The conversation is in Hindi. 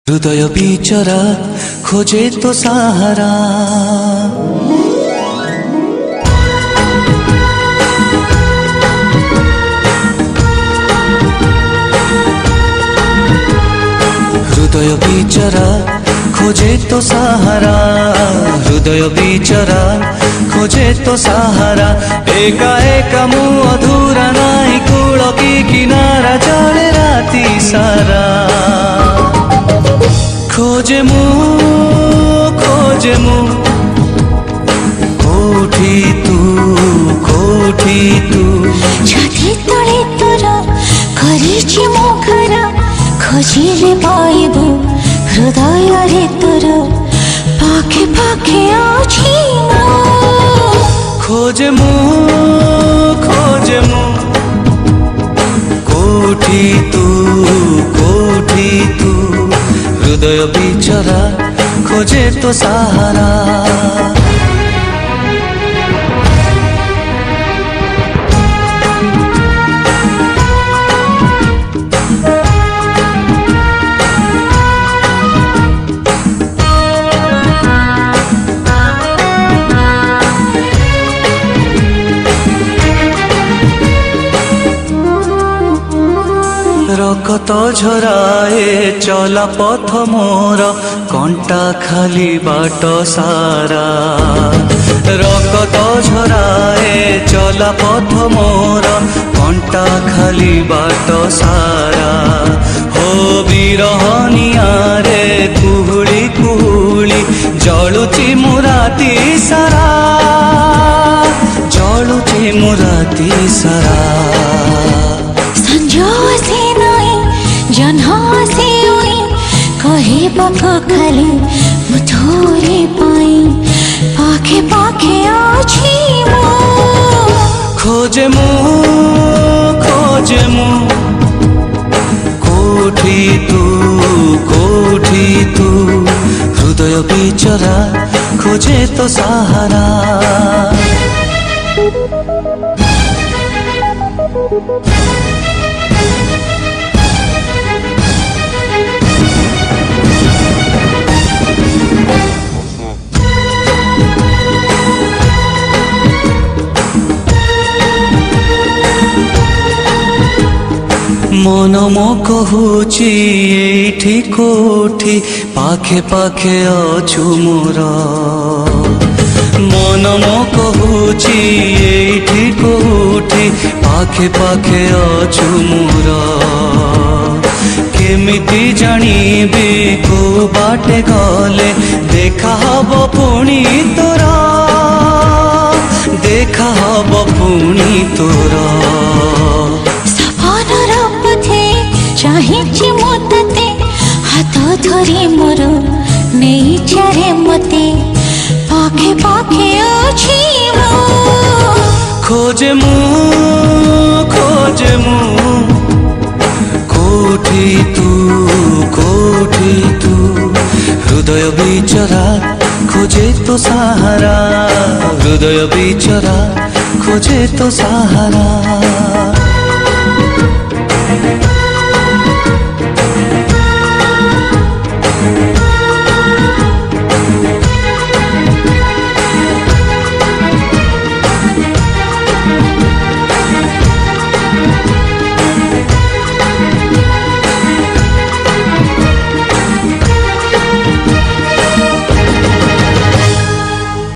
हृदय बिचरा खोजे तो सहारा। हृदय बिचरा खोजे तो सहारा, हृदय बिचरा खोजे तो सहारा। एका एका मु अधूरा नाई कूल की किनारा चले राती सारा। खोजे मु कोठी तू छाती तले तोर करिछि मो घर खोजिले पाइबु हृदय रे तोर पाखे पाखे अछि मो। खोजे मु कोठी तू हृदय बिचरा खोजे तो सहारा। रकत झराए चला पथ मोर कंटा खाली बाट सारा। रकत झराए चला पथ मोर कंटा खाली बाट सारा। हो बिरहनिया रे कुहुली कुहुली जलुची मुराती सारा, जलुची मुराती सारा। जनहासे ओए कहे पख खाली मुथोरे पाई पाखे पाखे आछि मो। खोजे मु कोठी तू हृदय बिचरा खोजे तो सहारा। मन मो कहूची एठी कोठी पाखे पाखे अछु मोर। मन मो कहूची एठी कोठी पाखे पाखे अछु मोर। केमिति जानिबी को बाटे गले देखा हब पुणी तोरा, देखा हब पुणी तोरा। चाहिछि मोते हाथ धरी मोर नहीं चारे मते पाखे पाखे अछि मो। खोजे मु कोठी तू हृदय बिचरा खोजे तो सहारा, हृदय बिचरा खोजे तो सहारा।